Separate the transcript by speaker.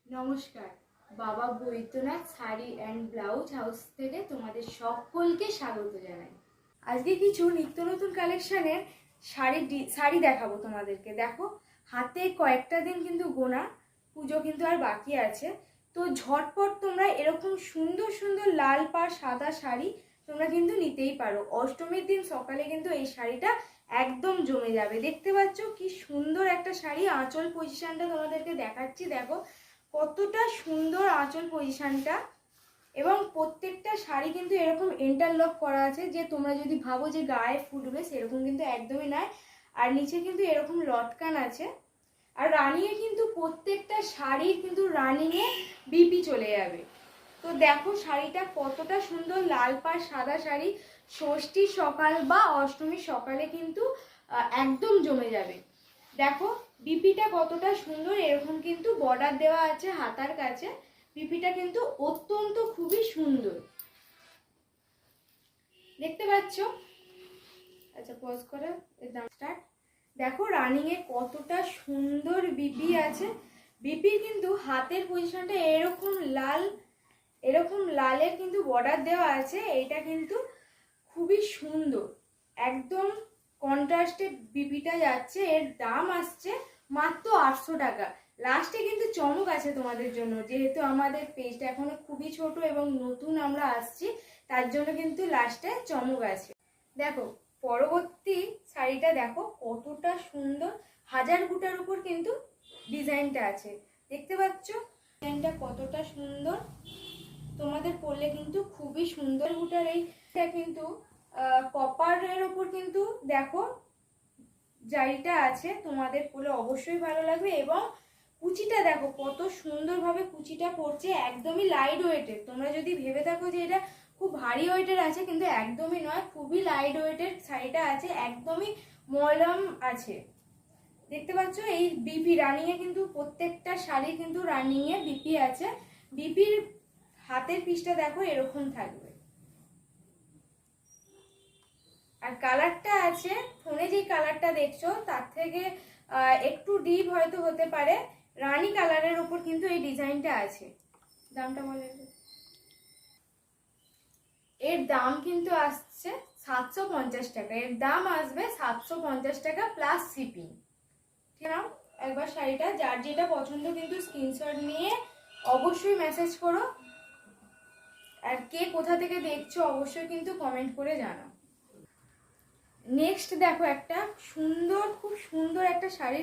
Speaker 1: নমস্কার, বাবা Baidyanath sari and blouse house থেকে তোমাদের সকলকে স্বাগত জানাই। আজকে কিছু নিত্য নতুন কালেকশনের শাড়ি দেখাবো তোমাদেরকে। দেখো, হাতে কয়েকটা দিন কিন্তু গোনা, পুজো কিন্তু আর বাকি আছে। তো ঝটপট তোমরা এরকম সুন্দর সুন্দর লাল পাড় সাদা শাড়ি তোমরা কিন্তু নিতেই পারো। অষ্টমীর দিন সকালে কিন্তু এই শাড়িটা একদম জমে যাবে। দেখতে পাচ্ছ কি সুন্দর একটা শাড়ি। আঁচল পজিশনটা তোমাদেরকে দেখাচ্ছি, দেখো কতটা সুন্দর আঁচল পজিশনটা। এবং প্রত্যেকটা শাড়ি কিন্তু এরকম ইন্টারলক করা আছে, যে তোমরা যদি ভাবো যে গায়ে ফুটবে সেরকম কিন্তু একদমই নয়। আর নিচে কিন্তু এরকম লটকান আছে। আর রানিংয়ে কিন্তু প্রত্যেকটা শাড়ির কিন্তু রানিংয়ে বিপি চলে যাবে। তো দেখো শাড়িটা কতটা সুন্দর, লাল পাড় সাদা শাড়ি। ষষ্ঠীর সকাল বা অষ্টমীর সকালে কিন্তু একদম জমে যাবে। দেখো বিপিটা কতটা সুন্দর, এরকম কিন্তু বর্ডার দেওয়া আছে হাতার কাছে। বিপিটা কিন্তু অত্যন্ত খুবই সুন্দর, দেখতে পাচ্ছ। আচ্ছা, পজ করে দাম স্টার্ট। দেখো রানিং এ কতটা সুন্দর বিপি আছে। বিপির কিন্তু হাতের পজিশনটা এরকম লালের কিন্তু বর্ডার দেওয়া আছে। এটা কিন্তু খুবই সুন্দর, একদম কন্ট্রাস্টে বিপিটা যাচ্ছে। এর দাম আসছে মাত্র 800 টাকা। লাস্টে কিন্তু চমক আছে তোমাদের জন্য, যেহেতু আমাদের পেজটা এখনো খুবই ছোট এবং নতুন আমরা আসছি, তার জন্য কিন্তু লাস্টে চমক আছে। দেখো পরবর্তী শাড়িটা দেখো কতটা সুন্দর, হাজার বুটার উপর কিন্তু ডিজাইনটা আছে। দেখতে পাচ্ছ ডিজাইনটা কতটা সুন্দর, তোমাদের পরলে কিন্তু খুবই সুন্দর। বুটার এইটা কিন্তু কপারের ওপর কিন্তু দেখো জারিটা আছে, তোমাদের পরলে অবশ্যই ভালো লাগবে। এবং কুচিটা দেখো কত সুন্দরভাবে কুচিটা পড়ছে, একদমই লাইট ওয়েটের। তোমরা যদি ভেবে থাকো যে এটা খুব ভারী ওয়েটের আছে, কিন্তু একদমই নয়, খুবই লাইট ওয়েটের শাড়িটা আছে, একদমই মলম আছে। দেখতে পাচ্ছ এই বিপি রানিং এ কিন্তু প্রত্যেকটা শাড়ি কিন্তু রানিং এ বিপি আছে। বিপির হাতের পিসটা দেখো এরকম থাকবে। আর কালারটা আছে, ফোনে যে কালারটা দেখছো তার থেকে একটু ডিপ হয়তো হতে পারে। রানী কালারের উপর কিন্তু এই ডিজাইনটা আছে। দামটা বলে, এর দাম কিন্তু আসছে 750 টাকা। এর দাম আসবে 750 টাকা প্লাস শিপিং। ঠিক না? একবার শাড়িটা যার যেটা পছন্দ কিন্তু স্ক্রিনশট নিয়ে অবশ্যই মেসেজ করো। আর কে কোথা থেকে দেখছো অবশ্যই কিন্তু কমেন্ট করে জানাও। নেক্সট দেখো একটা সুন্দর, খুব সুন্দর একটা শাড়ি।